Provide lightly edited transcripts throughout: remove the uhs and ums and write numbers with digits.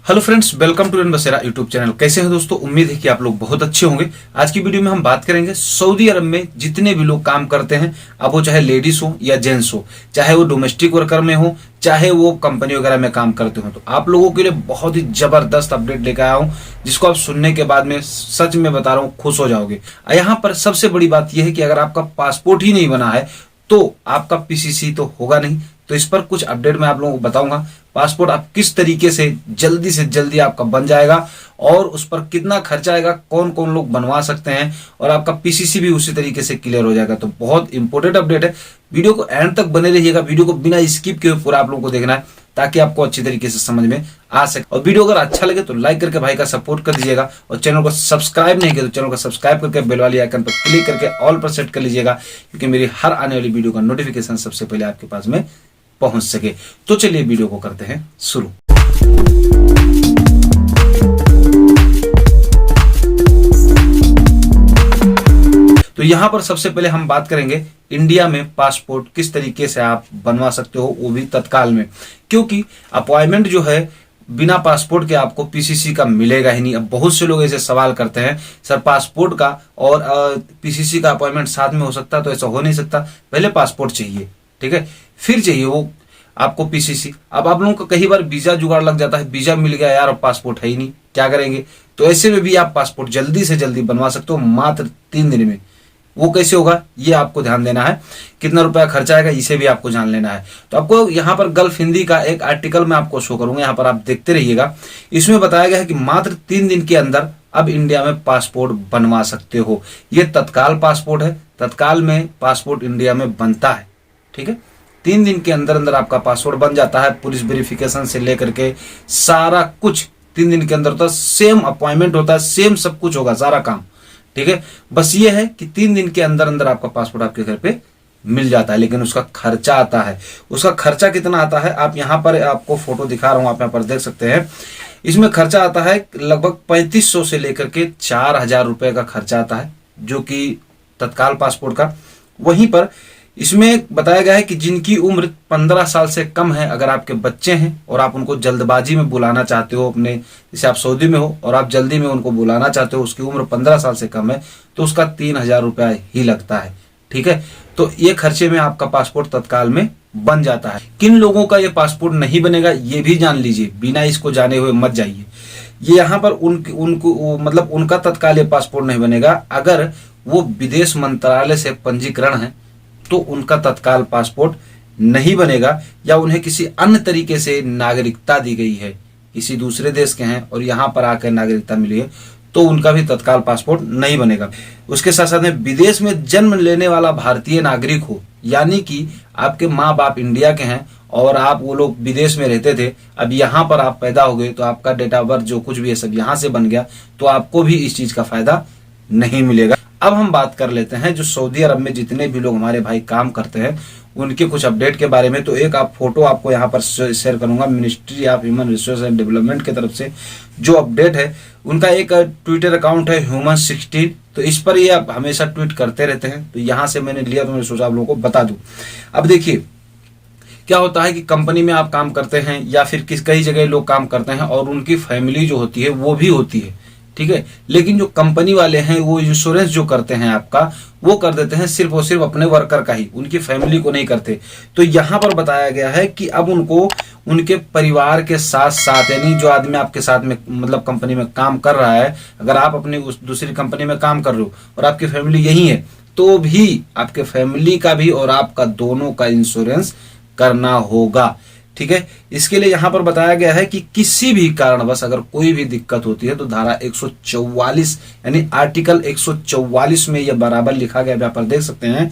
Hello friends, welcome to बसेरा YouTube channel. कैसे हैं दोस्तों? उम्मीद है कि आप लोग बहुत अच्छे होंगे। आज की वीडियो में हम बात करेंगे सऊदी अरब में जितने भी लोग काम करते हैं, अब वो चाहे लेडीज हो या जेंट्स हो, चाहे वो डोमेस्टिक वर्कर में हो, चाहे वो कंपनी वगैरह में काम करते हो, तो आप लोगों के लिए बहुत ही जबरदस्त अपडेट लेकर आया हूं, जिसको आप सुनने के बाद में सच में बता रहा हूं खुश हो जाओगे। यहाँ पर सबसे बड़ी बात यह है कि अगर आपका पासपोर्ट ही नहीं बना है तो आपका पीसीसी तो होगा नहीं। तो इस पर कुछ अपडेट मैं आप लोगों को बताऊंगा। पासपोर्ट आप किस तरीके से जल्दी आपका बन जाएगा और उस पर कितना खर्चा आएगा, कौन कौन लोग बनवा सकते हैं, और आपका पीसीसी भी उसी तरीके से क्लियर हो जाएगा। तो बहुत इंपॉर्टेंट अपडेट है। वीडियो को एंड तक बने रहिएगा। वीडियो को बिना स्किप किए पूरा आप लोगों को देखना है ताकि आपको अच्छी तरीके से समझ में आ सके। और वीडियो अगर अच्छा लगे तो लाइक करके भाई का सपोर्ट कर दीजिएगा, और चैनल को सब्सक्राइब नहीं किया तो चैनल को सब्सक्राइब करके बेल वाली आइकन पर क्लिक करके ऑल पर सेट कर लीजिएगा, क्योंकि मेरी हर आने वाली वीडियो का नोटिफिकेशन सबसे पहले आपके पास में पहुंच सके। तो चलिए वीडियो को करते हैं शुरू। तो यहां पर सबसे पहले हम बात करेंगे इंडिया में पासपोर्ट किस तरीके से आप बनवा सकते हो, वो भी तत्काल में, क्योंकि अपॉइंटमेंट जो है बिना पासपोर्ट के आपको पीसीसी का मिलेगा ही नहीं। अब बहुत से लोग ऐसे सवाल करते हैं, सर पासपोर्ट का और पीसीसी का अपॉइंटमेंट साथ में हो सकता है? तो ऐसा हो नहीं सकता। पहले पासपोर्ट चाहिए, ठीक है, फिर चाहिए वो आपको पीसीसी। अब आप लोगों को कई बार वीजा जुगाड़ लग जाता है, वीजा मिल गया यार और पासपोर्ट है ही नहीं, क्या करेंगे? तो ऐसे में भी आप पासपोर्ट जल्दी से जल्दी बनवा सकते हो, मात्र 3 दिन में। वो कैसे होगा ये आपको ध्यान देना है, कितना रुपया खर्चा आएगा इसे भी आपको जान लेना है। तो आपको यहाँ पर गल्फ हिंदी का एक आर्टिकल मैं आपको शो करूंगा, यहाँ पर आप देखते रहिएगा। इसमें बताया गया है कि मात्र 3 दिन के अंदर अब इंडिया में पासपोर्ट बनवा सकते हो। ये तत्काल पासपोर्ट है, तत्काल में पासपोर्ट इंडिया में बनता है, ठीक है। 3 दिन के अंदर अंदर आपका पासपोर्ट बन जाता है। पुलिस वेरिफिकेशन से लेकर के सारा कुछ 3 दिन के अंदर होता है। सेम अपॉइंटमेंट होता है, सेम सब कुछ होगा, सारा काम, ठीक है। बस ये है कि 3 दिन के अंदर अंदर आपका पासपोर्ट आपके घर पे मिल जाता है, लेकिन उसका खर्चा आता है। उसका खर्चा कितना आता है, आप यहाँ पर आपको फोटो दिखा रहा हूं, आप यहाँ पर देख सकते हैं। इसमें खर्चा आता है लगभग 3500 से लेकर के 4000 रुपए का खर्चा आता है, जो कि तत्काल पासपोर्ट का। वहीं पर इसमें बताया गया है कि जिनकी उम्र 15 साल से कम है, अगर आपके बच्चे हैं और आप उनको जल्दबाजी में बुलाना चाहते हो अपने, जैसे आप सऊदी में हो और आप जल्दी में उनको बुलाना चाहते हो, उसकी उम्र 15 साल से कम है, तो उसका 3000 रुपया ही लगता है, ठीक है। तो ये खर्चे में आपका पासपोर्ट तत्काल में बन जाता है। किन लोगों का ये पासपोर्ट नहीं बनेगा ये भी जान लीजिए, बिना इसको जाने हुए मत जाइए। ये यहाँ पर उनको मतलब उनका तत्काल ये पासपोर्ट नहीं बनेगा अगर वो विदेश मंत्रालय से पंजीकरण है, तो उनका तत्काल पासपोर्ट नहीं बनेगा, या उन्हें किसी अन्य तरीके से नागरिकता दी गई है, किसी दूसरे देश के हैं और यहां पर आकर नागरिकता मिली है, तो उनका भी तत्काल पासपोर्ट नहीं बनेगा। उसके साथ साथ में विदेश में जन्म लेने वाला भारतीय नागरिक हो, यानी कि आपके माँ बाप इंडिया के हैं और आप वो लोग विदेश में रहते थे, अब यहाँ पर आप पैदा हो गए, तो आपका डेट ऑफ बर्थ जो कुछ भी है सब यहाँ से बन गया, तो आपको भी इस चीज का फायदा नहीं मिलेगा। अब हम बात कर लेते हैं जो सऊदी अरब में जितने भी लोग हमारे भाई काम करते हैं उनके कुछ अपडेट के बारे में। तो एक आप फोटो आपको यहाँ पर शेयर करूंगा, ministry of human resource and development की तरफ से जो अपडेट है, उनका एक ट्विटर अकाउंट है ह्यूमन 16। तो इस पर ये आप हमेशा ट्वीट करते रहते हैं, तो यहाँ से मैंने लिया, तो मैंने सोचा आप लोगों को बता दूं। अब देखिए क्या होता है कि कंपनी में आप काम करते हैं या फिर कई जगह लोग काम करते हैं और उनकी फैमिली जो होती है वो भी होती है, ठीक है। लेकिन जो कंपनी वाले हैं वो इंश्योरेंस जो करते हैं आपका, वो कर देते हैं सिर्फ और सिर्फ अपने वर्कर का ही, उनकी फैमिली को नहीं करते। तो यहाँ पर बताया गया है कि अब उनको उनके परिवार के साथ साथ, यानी जो आदमी आपके साथ में मतलब कंपनी में काम कर रहा है, अगर आप अपनी उस दूसरी कंपनी में काम कर रहे हो और आपकी फैमिली यही है, तो भी आपके फैमिली का भी और आपका दोनों का इंश्योरेंस करना होगा, ठीक है। इसके लिए यहां पर बताया गया है कि किसी भी कारणवश अगर कोई भी दिक्कत होती है तो धारा 144 यानी आर्टिकल 144 में यह बराबर लिखा गया, यहाँ पर देख सकते हैं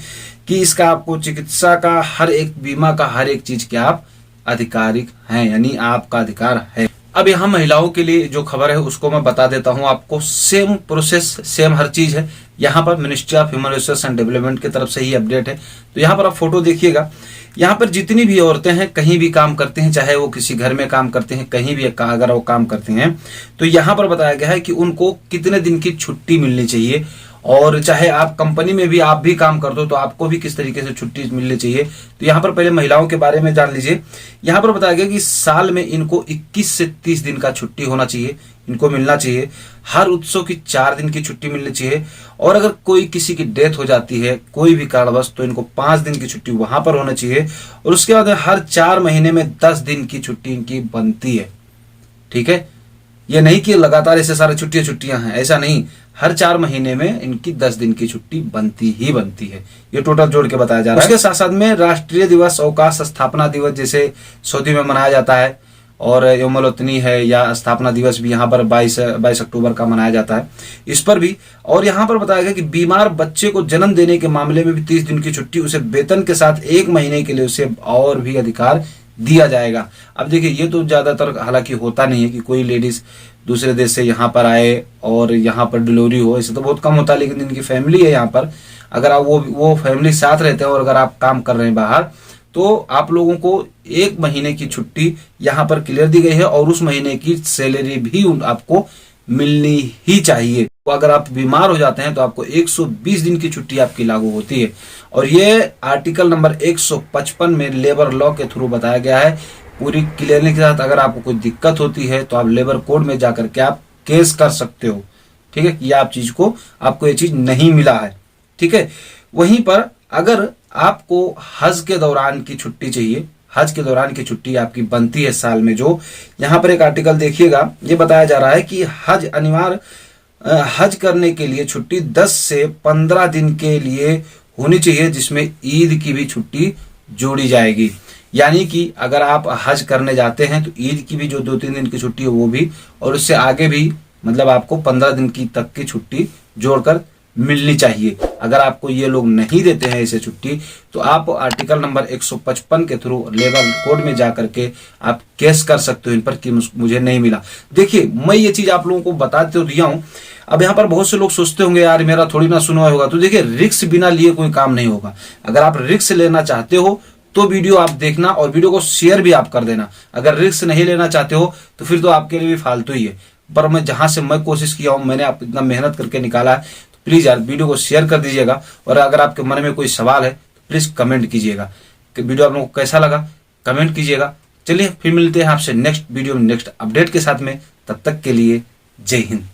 कि इसका आपको चिकित्सा का हर एक, बीमा का हर एक चीज के आप अधिकारिक हैं, यानी आपका अधिकार है। अब यहाँ महिलाओं के लिए जो खबर है उसको मैं बता देता हूं आपको। सेम प्रोसेस, सेम हर चीज है। यहाँ पर ministry of human resource and development की तरफ से ही अपडेट है। तो यहाँ पर आप फोटो देखिएगा, यहाँ पर जितनी भी औरतें हैं कहीं भी काम करती हैं, चाहे वो किसी घर में काम करते हैं, कहीं भी अगर वो काम करते हैं, तो यहाँ पर बताया गया है कि उनको कितने दिन की छुट्टी मिलनी चाहिए और चाहे आप कंपनी में भी आप भी काम करते हो तो आपको भी किस तरीके से छुट्टी मिलनी चाहिए। तो यहाँ पर पहले महिलाओं के बारे में जान लीजिए। यहाँ पर बताया गया कि साल में इनको 21 से 30 दिन का छुट्टी होना चाहिए, इनको मिलना चाहिए। हर उत्सव की 4 दिन की छुट्टी मिलनी चाहिए, और अगर कोई किसी की डेथ हो जाती है कोई भी कारणवश तो इनको 5 दिन की छुट्टी वहां पर होना चाहिए। और उसके बाद हर 4 महीने में 10 दिन की छुट्टी इनकी बनती है। ठीक है, ये नहीं कि लगातार ऐसे सारे छुट्टियां हैं, ऐसा नहीं, हर 4 महीने में इनकी 10 दिन की छुट्टी बनती ही बनती है। ये टोटल जोड़ के बताया जा रहा है। उसके साथ साथ में राष्ट्रीय दिवस, अवकाश, स्थापना दिवस जैसे सऊदी में मनाया जाता है, और यौमुल वतनी है या स्थापना दिवस भी यहाँ पर 22 अक्टूबर का मनाया जाता है, इस पर भी। और यहाँ पर बताया गया कि बीमार बच्चे को जन्म देने के मामले में भी 30 दिन की छुट्टी, उसे वेतन के साथ 1 महीने के लिए उसे और भी अधिकार दिया जाएगा। अब देखिए, ये तो ज्यादातर हालांकि होता नहीं है कि कोई लेडीज दूसरे देश से यहाँ पर आए और यहाँ पर डिलीवरी हो, ऐसे तो बहुत कम होता है। लेकिन इनकी फैमिली है यहाँ पर, अगर आप वो फैमिली साथ रहते हैं और अगर आप काम कर रहे हैं बाहर, तो आप लोगों को 1 महीने की छुट्टी यहाँ पर क्लियर दी गई है, और उस महीने की सैलरी भी आपको मिलनी ही चाहिए। तो अगर आप बीमार हो जाते हैं तो आपको 120 दिन की छुट्टी आपकी लागू होती है। और ये आर्टिकल नंबर 155 में लेबर लॉ के थ्रू बताया गया है। पूरी क्लियरनेस के साथ अगर आपको कोई दिक्कत होती है तो आप लेबर कोड में जाकर के आप केस कर सकते हो। ठीक है, कि आप चीज को, आपको ये चीज नहीं मिला है। ठीक है, वहीं पर अगर आपको हज के दौरान की छुट्टी चाहिए, हज के दौरान की छुट्टी आपकी बनती है साल में, जो यहाँ पर एक आर्टिकल देखिएगा, ये बताया जा रहा है कि हज अनिवार्य हज करने के लिए छुट्टी 10 से 15 दिन के लिए होनी चाहिए, जिसमें ईद की भी छुट्टी जोड़ी जाएगी। यानी कि अगर आप हज करने जाते हैं तो ईद की भी जो 2-3 दिन की छुट्टी है वो भी, और उससे आगे भी, मतलब आपको 15 दिन की तक की छुट्टी जोड़कर मिलनी चाहिए। अगर आपको ये लोग नहीं देते हैं इसे छुट्टी, तो आप आर्टिकल नंबर 155 के थ्रू लेबर कोड में जाकर के आप केस कर सकते हो इन पर कि मुझे नहीं मिला। देखिए, मैं ये चीज आप लोगों को बता तो दिया हूं। अब यहाँ पर बहुत से लोग सोचते होंगे यार मेरा थोड़ी ना सुना होगा, तो देखिए, रिस्क बिना लिए कोई काम नहीं होगा। अगर आप रिस्क लेना चाहते हो तो वीडियो आप देखना, और वीडियो को शेयर भी आप कर देना। अगर रिस्क नहीं लेना चाहते हो तो फिर तो आपके लिए भी फालतू ही है। पर मैं जहां से मैं कोशिश किया हूं, मैंने आप इतना मेहनत करके निकाला है, तो प्लीज यार वीडियो को शेयर कर दीजिएगा। और अगर आपके मन में कोई सवाल है तो प्लीज कमेंट कीजिएगा कि वीडियो आप लोगों को कैसा लगा, कमेंट कीजिएगा। चलिए फिर मिलते हैं आपसे नेक्स्ट वीडियो में नेक्स्ट अपडेट के साथ में। तब तक के लिए जय हिंद।